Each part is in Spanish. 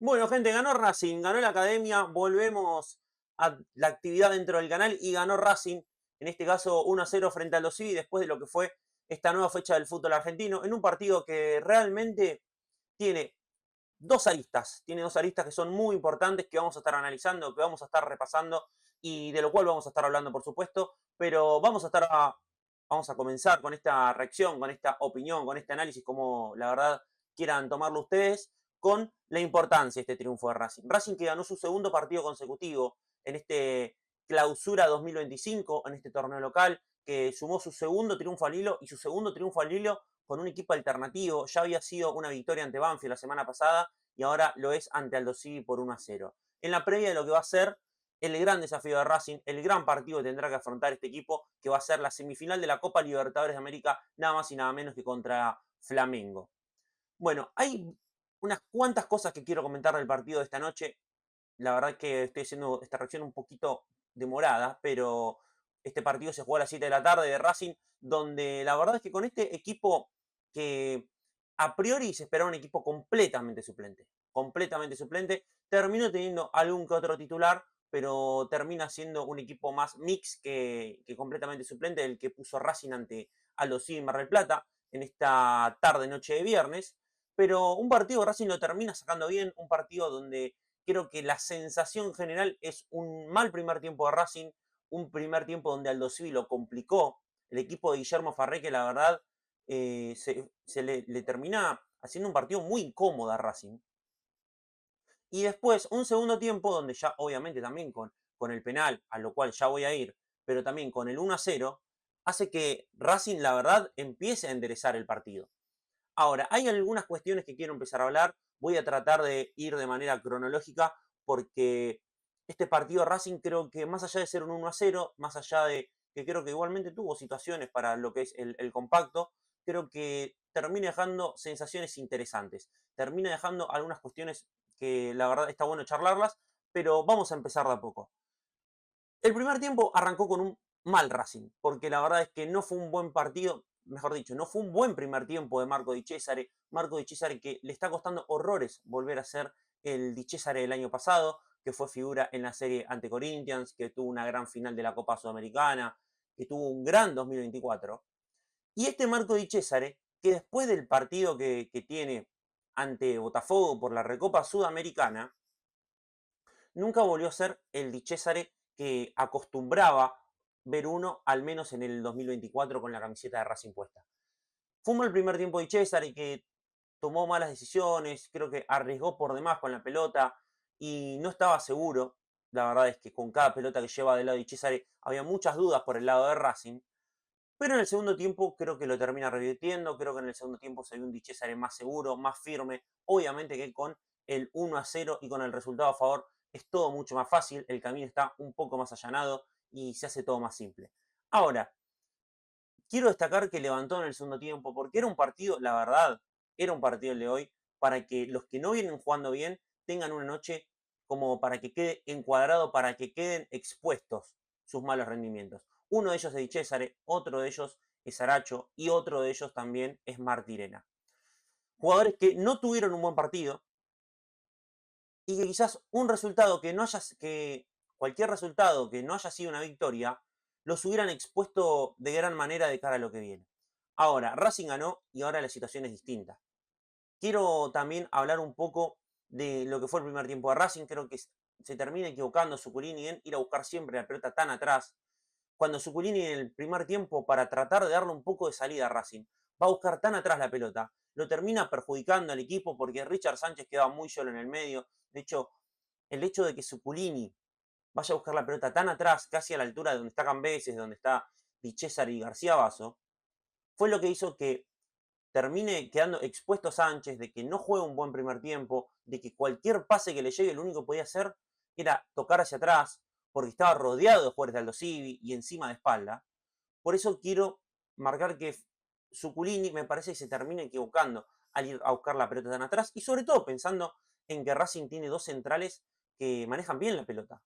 Bueno, gente, ganó Racing, ganó la academia, volvemos a la actividad dentro del canal y ganó Racing, en este caso 1-0 frente al Dosivi, después de lo que fue esta nueva fecha del fútbol argentino, en un partido que realmente tiene tiene dos aristas que son muy importantes, que vamos a estar analizando, que vamos a estar repasando y de lo cual vamos a estar hablando, por supuesto, pero vamos a comenzar con esta reacción, con esta opinión, con este análisis, como la verdad quieran tomarlo ustedes, con la importancia de este triunfo de Racing. Racing que ganó su segundo partido consecutivo en este clausura 2025, en este torneo local, que sumó su segundo triunfo al hilo y su segundo triunfo al hilo con un equipo alternativo. Ya había sido una victoria ante Banfield la semana pasada y ahora lo es ante Aldo Civi por 1-0. En la previa de lo que va a ser el gran desafío de Racing, el gran partido que tendrá que afrontar este equipo, que va a ser la semifinal de la Copa Libertadores de América, nada más y nada menos que contra Flamengo. Bueno, hay unas cuantas cosas que quiero comentar del partido de esta noche. La verdad que estoy haciendo esta reacción un poquito demorada, pero este partido se jugó a las 7 de la tarde de Racing, donde la verdad es que con este equipo que a priori se esperaba un equipo completamente suplente, terminó teniendo algún que otro titular, pero termina siendo un equipo más mix que completamente suplente, el que puso Racing ante Aldo Civi Mar del Plata en esta tarde-noche de viernes. Pero un partido Racing lo termina sacando bien, un partido donde creo que la sensación general es un mal primer tiempo de Racing, un primer tiempo donde Aldo Civi lo complicó. El equipo de Guillermo Farré, que la verdad le termina haciendo un partido muy incómodo a Racing. Y después un segundo tiempo donde ya obviamente también con el penal, a lo cual ya voy a ir, pero también con el 1-0, hace que Racing la verdad empiece a enderezar el partido. Ahora, hay algunas cuestiones que quiero empezar a hablar. Voy a tratar de ir de manera cronológica porque este partido Racing creo que más allá de ser un 1-0, más allá de que creo que igualmente tuvo situaciones para lo que es el compacto, creo que termina dejando sensaciones interesantes. Termina dejando algunas cuestiones que la verdad está bueno charlarlas, pero vamos a empezar de a poco. El primer tiempo arrancó con un mal Racing, porque la verdad es que no fue un buen partido, mejor dicho, no fue un buen primer tiempo de Marco Di Cesare. Marco Di Cesare que le está costando horrores volver a ser el Di Cesare del año pasado, que fue figura en la serie ante Corinthians, que tuvo una gran final de la Copa Sudamericana, que tuvo un gran 2024. Y este Marco Di Cesare, que después del partido que tiene ante Botafogo por la Recopa Sudamericana, nunca volvió a ser el Di Cesare que acostumbraba ver uno, al menos en el 2024, con la camiseta de Racing puesta. Fue un mal primer tiempo de Cesare que tomó malas decisiones, creo que arriesgó por demás con la pelota y no estaba seguro. La verdad es que con cada pelota que lleva del lado de Cesare había muchas dudas por el lado de Racing. Pero en el segundo tiempo creo que lo termina revirtiendo, creo que en el segundo tiempo se vio un Di Cesare más seguro, más firme, obviamente que con el 1-0 y con el resultado a favor es todo mucho más fácil, el camino está un poco más allanado y se hace todo más simple. Ahora, quiero destacar que levantó en el segundo tiempo, porque era un partido, la verdad, era un partido el de hoy, para que los que no vienen jugando bien tengan una noche como para que quede encuadrado, para que queden expuestos sus malos rendimientos. Uno de ellos es Di Cesare, otro de ellos es Aracho y otro de ellos también es Martirena. Jugadores que no tuvieron un buen partido y que quizás un resultado que no haya, que cualquier resultado que no haya sido una victoria, los hubieran expuesto de gran manera de cara a lo que viene. Ahora, Racing ganó y ahora la situación es distinta. Quiero también hablar un poco de lo que fue el primer tiempo de Racing. Creo que se termina equivocando Zuculini en ir a buscar siempre la pelota tan atrás. Cuando Zuculini en el primer tiempo, para tratar de darle un poco de salida a Racing, va a buscar tan atrás la pelota, lo termina perjudicando al equipo porque Richard Sánchez queda muy solo en el medio. De hecho, el hecho de que Zuculini vaya a buscar la pelota tan atrás, casi a la altura de donde está Cambeses, donde está Di Cesare y García Basso, fue lo que hizo que termine quedando expuesto Sánchez, de que no juegue un buen primer tiempo, de que cualquier pase que le llegue lo único que podía hacer era tocar hacia atrás, porque estaba rodeado de jugadores de Aldo Civi y encima de espalda. Por eso quiero marcar que Zuculini me parece que se termina equivocando al ir a buscar la pelota tan atrás y sobre todo pensando en que Racing tiene dos centrales que manejan bien la pelota.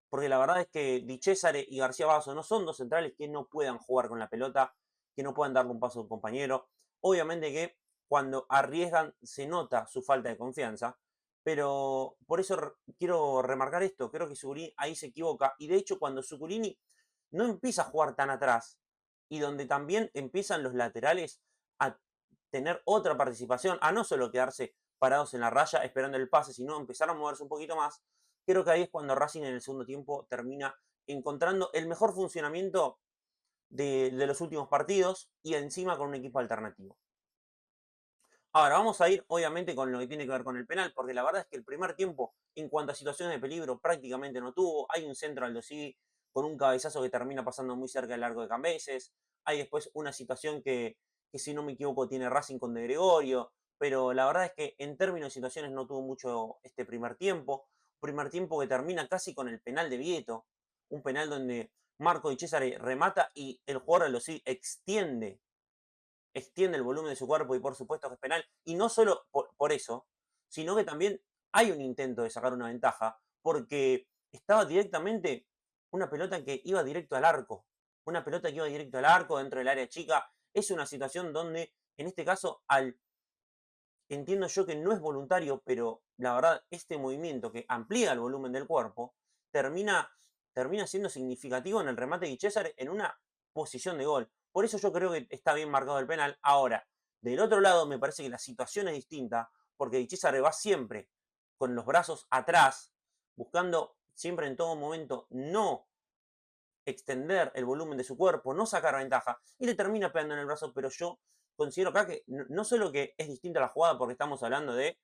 Porque la verdad es que Di Cesare y García Basso no son dos centrales que no puedan jugar con la pelota, que no puedan darle un paso a un compañero. Obviamente que cuando arriesgan se nota su falta de confianza, Pero por eso quiero remarcar esto, creo que Zuculini ahí se equivoca. Y de hecho, cuando Zuculini no empieza a jugar tan atrás y donde también empiezan los laterales a tener otra participación, a no solo quedarse parados en la raya esperando el pase, sino empezar a moverse un poquito más, creo que ahí es cuando Racing en el segundo tiempo termina encontrando el mejor funcionamiento de los últimos partidos y encima con un equipo alternativo. Ahora, vamos a ir obviamente con lo que tiene que ver con el penal, porque la verdad es que el primer tiempo, en cuanto a situaciones de peligro, prácticamente no tuvo. Hay un centro al Dosivi con un cabezazo que termina pasando muy cerca del largo de Cambeses. Hay después una situación que, si no me equivoco, tiene Racing con De Gregorio. Pero la verdad es que en términos de situaciones no tuvo mucho este primer tiempo. Primer tiempo que termina casi con el penal de Vieto. Un penal donde Marco Di Cesare remata y el jugador del Dosivi extiende el volumen de su cuerpo y por supuesto que es penal. Y no solo por eso, sino que también hay un intento de sacar una ventaja, porque estaba directamente una pelota que iba directo al arco. Una pelota que iba directo al arco dentro del área chica. Es una situación donde, en este caso, entiendo yo que no es voluntario, pero la verdad, este movimiento que amplía el volumen del cuerpo, termina, termina siendo significativo en el remate de César en una posición de gol. Por eso yo creo que está bien marcado el penal. Ahora, del otro lado me parece que la situación es distinta, porque Di Cesare va siempre con los brazos atrás, buscando siempre en todo momento no extender el volumen de su cuerpo, no sacar ventaja, y le termina pegando en el brazo, pero yo considero acá que no solo que es distinta la jugada, porque estamos hablando de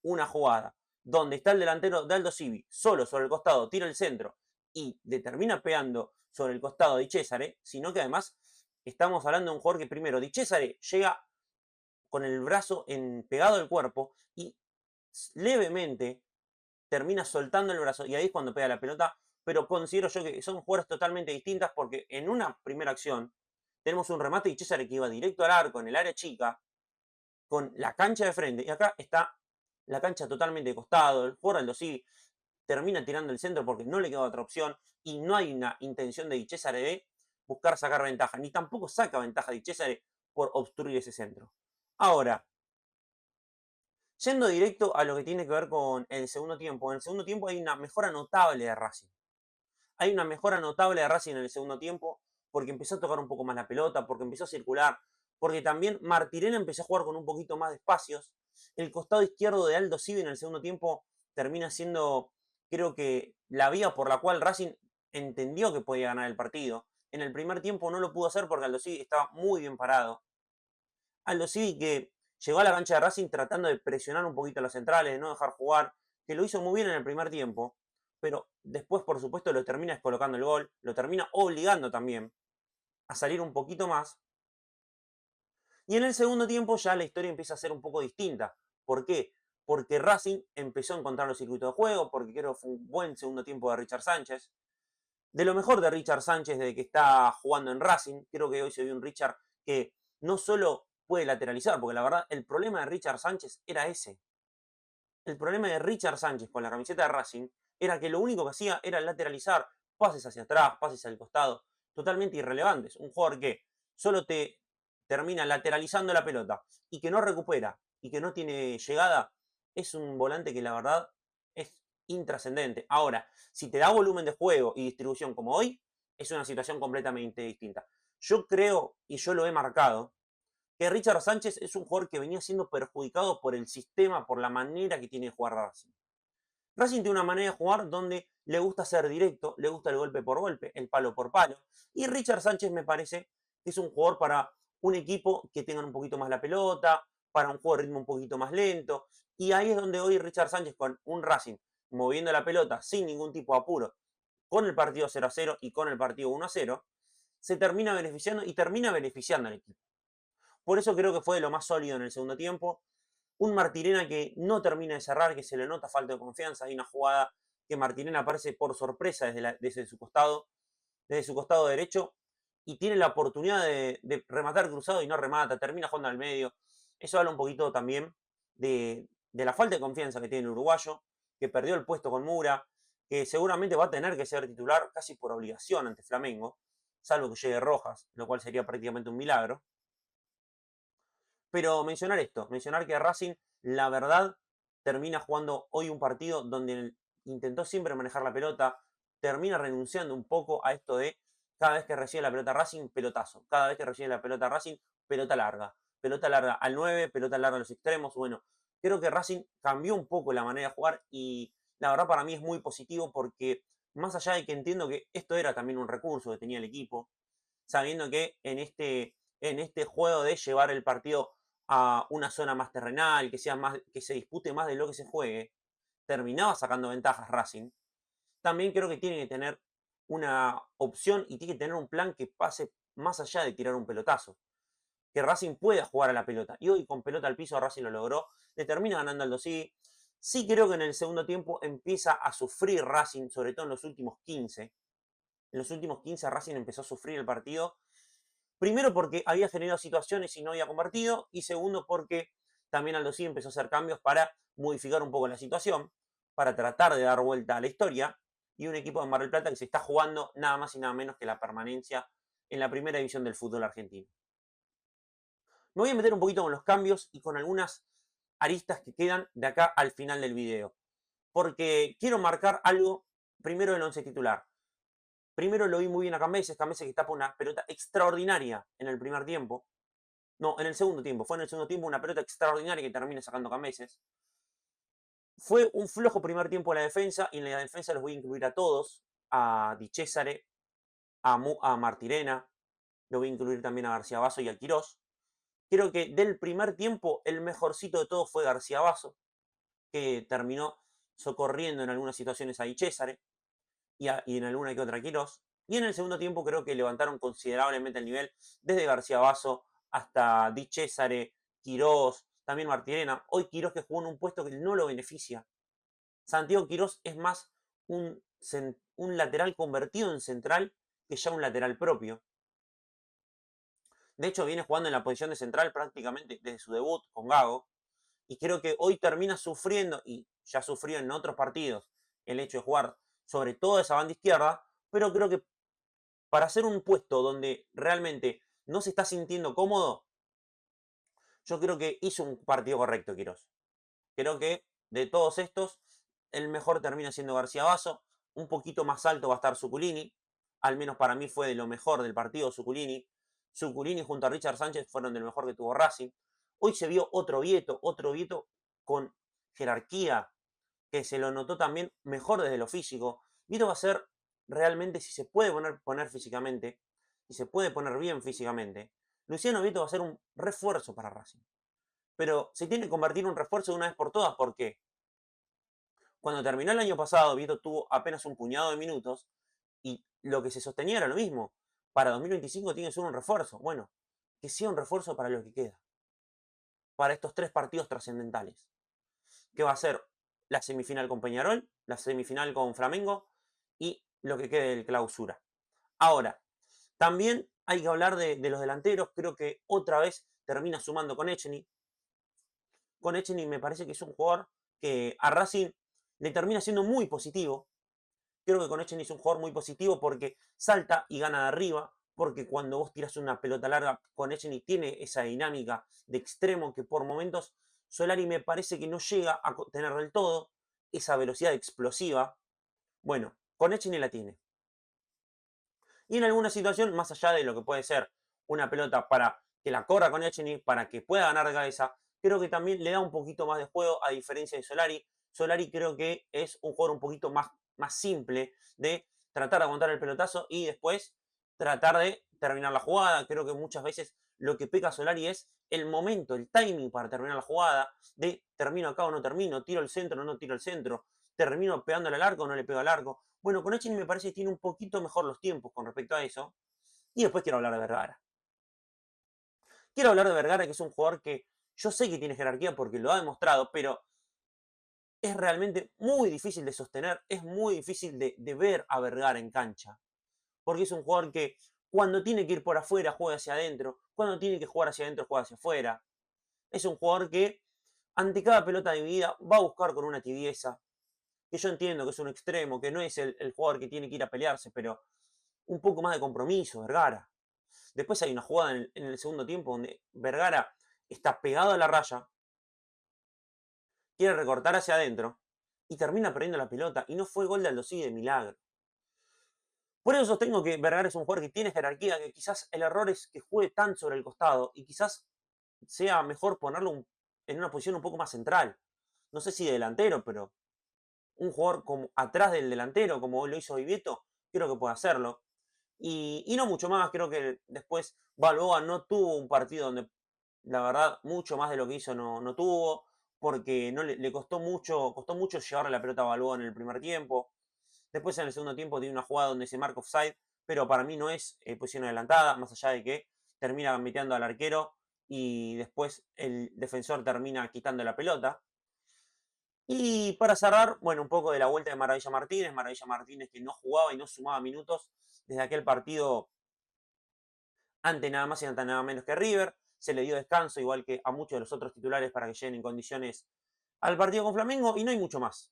una jugada donde está el delantero de Aldo Civi solo sobre el costado, tira el centro y le termina pegando sobre el costado de Cesare, sino que además estamos hablando de un jugador que primero Di Cesare llega con el brazo pegado al cuerpo y levemente termina soltando el brazo y ahí es cuando pega la pelota, pero considero yo que son jugadas totalmente distintas porque en una primera acción tenemos un remate de César que iba directo al arco en el área chica, con la cancha de frente, y acá está la cancha totalmente de costado, el jugador Aldo sí termina tirando el centro porque no le queda otra opción y no hay una intención de Di Cesare de buscar sacar ventaja, ni tampoco saca ventaja Di Cesare por obstruir ese centro. Ahora, yendo directo a lo que tiene que ver con el segundo tiempo, en el segundo tiempo hay una mejora notable de Racing. Hay una mejora notable de Racing en el segundo tiempo porque empezó a tocar un poco más la pelota, porque empezó a circular, porque también Martirena empezó a jugar con un poquito más de espacios. El costado izquierdo de Aldo Civi en el segundo tiempo termina siendo, creo que, la vía por la cual Racing entendió que podía ganar el partido. En el primer tiempo no lo pudo hacer porque Aldo Civi estaba muy bien parado. Aldo Civi que llegó a la cancha de Racing tratando de presionar un poquito a los centrales, de no dejar jugar, que lo hizo muy bien en el primer tiempo, pero después, por supuesto, lo termina descolocando el gol, lo termina obligando también a salir un poquito más. Y en el segundo tiempo ya la historia empieza a ser un poco distinta. ¿Por qué? Porque Racing empezó a encontrar los circuitos de juego, porque creo que fue un buen segundo tiempo de Richard Sánchez. De lo mejor de Richard Sánchez desde que está jugando en Racing, creo que hoy se vio un Richard que no solo puede lateralizar, porque la verdad el problema de Richard Sánchez era ese. El problema de Richard Sánchez con la camiseta de Racing era que lo único que hacía era lateralizar, pases hacia atrás, pases al costado, totalmente irrelevantes. Un jugador que solo te termina lateralizando la pelota y que no recupera y que no tiene llegada, es un volante que la verdad es intrascendente. Ahora, si te da volumen de juego y distribución como hoy, es una situación completamente distinta. Yo creo, y yo lo he marcado, que Richard Sánchez es un jugador que venía siendo perjudicado por el sistema, por la manera que tiene de jugar Racing. Racing tiene una manera de jugar donde le gusta ser directo, le gusta el golpe por golpe, el palo por palo. Y Richard Sánchez me parece que es un jugador para un equipo que tenga un poquito más la pelota, para un juego de ritmo un poquito más lento. Y ahí es donde hoy Richard Sánchez con un Racing moviendo la pelota sin ningún tipo de apuro, con el partido 0-0 y con el partido 1-0, se termina beneficiando y termina beneficiando al equipo. Por eso creo que fue de lo más sólido en el segundo tiempo. Un Martirena que no termina de cerrar, que se le nota falta de confianza. Hay una jugada que Martirena aparece por sorpresa desde su costado derecho y tiene la oportunidad de rematar cruzado y no remata, termina jugando al medio. Eso habla un poquito también de la falta de confianza que tiene el uruguayo, que perdió el puesto con Mura, que seguramente va a tener que ser titular casi por obligación ante Flamengo, salvo que llegue Rojas, lo cual sería prácticamente un milagro. Pero mencionar esto, mencionar que Racing, la verdad, termina jugando hoy un partido donde intentó siempre manejar la pelota, termina renunciando un poco a esto de cada vez que recibe la pelota Racing, pelotazo, cada vez que recibe la pelota Racing, pelota larga al 9, pelota larga a los extremos. Bueno, creo que Racing cambió un poco la manera de jugar y la verdad para mí es muy positivo porque más allá de que entiendo que esto era también un recurso que tenía el equipo, sabiendo que en este juego de llevar el partido a una zona más terrenal, que se dispute más de lo que se juegue, terminaba sacando ventajas Racing. También creo que tiene que tener una opción y tiene que tener un plan que pase más allá de tirar un pelotazo. Que Racing pueda jugar a la pelota. Y hoy con pelota al piso Racing lo logró. Le termina ganando al Dosí. Sí creo que en el segundo tiempo empieza a sufrir Racing, sobre todo en los últimos 15. En los últimos 15 Racing empezó a sufrir el partido. Primero porque había generado situaciones y no había convertido. Y segundo porque también Aldo Civi empezó a hacer cambios para modificar un poco la situación, para tratar de dar vuelta a la historia. Y un equipo de Mar del Plata que se está jugando nada más y nada menos que la permanencia en la primera división del fútbol argentino. Me voy a meter un poquito con los cambios y con algunas aristas que quedan de acá al final del video. Porque quiero marcar algo primero del once titular. Primero lo vi muy bien a Cambeses que tapa una pelota extraordinaria en el primer tiempo. No, en el segundo tiempo. Fue en el segundo tiempo una pelota extraordinaria que termina sacando Cambeses. Fue un flojo primer tiempo en la defensa y en la defensa los voy a incluir a todos. A Di Cesare, a Martirena, lo voy a incluir también a García Basso y a Quirós. Creo que del primer tiempo el mejorcito de todos fue García Basso, que terminó socorriendo en algunas situaciones a Di Cesare y en alguna que otra Quirós. Y en el segundo tiempo creo que levantaron considerablemente el nivel desde García Basso hasta Di Cesare, Quirós, también Martirena. Hoy Quirós que jugó en un puesto que no lo beneficia. Santiago Quirós es más un lateral convertido en central que ya un lateral propio. De hecho, viene jugando en la posición de central prácticamente desde su debut con Gago. Y creo que hoy termina sufriendo, y ya sufrió en otros partidos, el hecho de jugar sobre toda esa banda izquierda. Pero creo que para hacer un puesto donde realmente no se está sintiendo cómodo, yo creo que hizo un partido correcto Quirós. Creo que de todos estos, el mejor termina siendo García Basso. Un poquito más alto va a estar Zuculini. Al menos para mí fue de lo mejor del partido Zuculini. Zuculini junto a Richard Sánchez fueron de lo mejor que tuvo Racing. Hoy se vio otro Vieto con jerarquía, que se lo notó también mejor desde lo físico. Vieto va a ser realmente, si se puede poner físicamente, si se puede poner bien físicamente, Luciano Vieto va a ser un refuerzo para Racing. Pero se tiene que convertir en un refuerzo de una vez por todas, porque cuando terminó el año pasado, Vieto tuvo apenas un puñado de minutos y lo que se sostenía era lo mismo. Para 2025 tiene que ser un refuerzo. Bueno, que sea un refuerzo para lo que queda. Para estos 3 partidos trascendentales. Que va a ser la semifinal con Peñarol, la semifinal con Flamengo y lo que quede del clausura. Ahora, también hay que hablar de los delanteros. Creo que otra vez termina sumando con Echeni. Con Echeni me parece que es un jugador que a Racing le termina siendo muy positivo. Creo que con Echeni es un jugador muy positivo porque salta y gana de arriba, porque cuando vos tiras una pelota larga, con Echeni tiene esa dinámica de extremo que por momentos Solari me parece que no llega a tener del todo, esa velocidad explosiva. Bueno, con Echeni la tiene. Y en alguna situación, más allá de lo que puede ser una pelota para que la corra con Echeni, para que pueda ganar de cabeza, creo que también le da un poquito más de juego a diferencia de Solari. Solari creo que es un jugador un poquito más simple de tratar de aguantar el pelotazo y después tratar de terminar la jugada. Creo que muchas veces lo que peca Solari es el momento, el timing para terminar la jugada, de termino acá o no termino, tiro el centro o no tiro el centro, termino pegándole al arco o no le pego al arco. Bueno, con Echeni me parece que tiene un poquito mejor los tiempos con respecto a eso. Y después quiero hablar de Vergara. Quiero hablar de Vergara, que es un jugador que yo sé que tiene jerarquía porque lo ha demostrado, pero es realmente muy difícil de sostener, es muy difícil de ver a Vergara en cancha. Porque es un jugador que cuando tiene que ir por afuera juega hacia adentro, cuando tiene que jugar hacia adentro juega hacia afuera. Es un jugador que ante cada pelota dividida va a buscar con una tibieza, que yo entiendo que es un extremo, que no es el jugador que tiene que ir a pelearse, pero un poco más de compromiso, Vergara. Después hay una jugada en el segundo tiempo donde Vergara está pegado a la raya, quiere recortar hacia adentro y termina perdiendo la pelota y no fue gol de Aldo Civi de milagro. Por eso sostengo que Vergara es un jugador que tiene jerarquía, que quizás el error es que juegue tan sobre el costado y quizás sea mejor ponerlo en una posición un poco más central. No sé si de delantero, pero un jugador como atrás del delantero, como hoy lo hizo Vivieto, creo que puede hacerlo. Y no mucho más, creo que después Balboa no tuvo un partido donde, la verdad, mucho más de lo que hizo no tuvo, porque no le costó mucho llevarle la pelota a Balboa en el primer tiempo. Después en el segundo tiempo tiene una jugada donde se marca offside, pero para mí no es posición adelantada, más allá de que termina gambeteando al arquero y después el defensor termina quitando la pelota. Y para cerrar, bueno, un poco de la vuelta de Maravilla Martínez que no jugaba y no sumaba minutos desde aquel partido ante nada más y ante nada menos que River. Se le dio descanso, igual que a muchos de los otros titulares, para que lleguen en condiciones al partido con Flamengo, y no hay mucho más.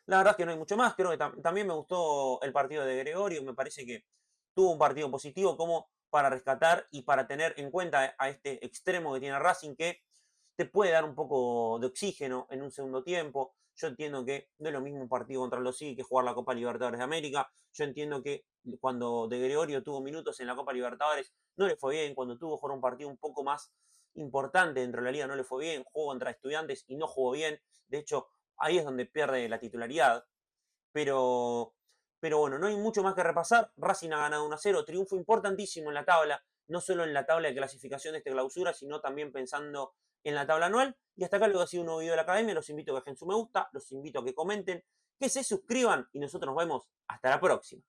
La verdad es que no hay mucho más. Creo que también me gustó el partido de Gregorio. Me parece que tuvo un partido positivo como para rescatar y para tener en cuenta a este extremo que tiene Racing, que te puede dar un poco de oxígeno en un segundo tiempo. Yo entiendo que no es lo mismo un partido contra los sí que jugar la Copa Libertadores de América. Yo entiendo que cuando De Gregorio tuvo minutos en la Copa Libertadores no le fue bien. Cuando tuvo que jugar un partido un poco más importante dentro de la liga no le fue bien. Jugó contra Estudiantes y no jugó bien. De hecho, ahí es donde pierde la titularidad. Pero, pero bueno, no hay mucho más que repasar. Racing ha ganado 1-0, triunfo importantísimo en la tabla, no solo en la tabla de clasificación de esta clausura, sino también pensando en la tabla anual. Y hasta acá luego ha sido un nuevo video de la academia. Los invito a que dejen su me gusta, los invito a que comenten, que se suscriban y nosotros nos vemos hasta la próxima.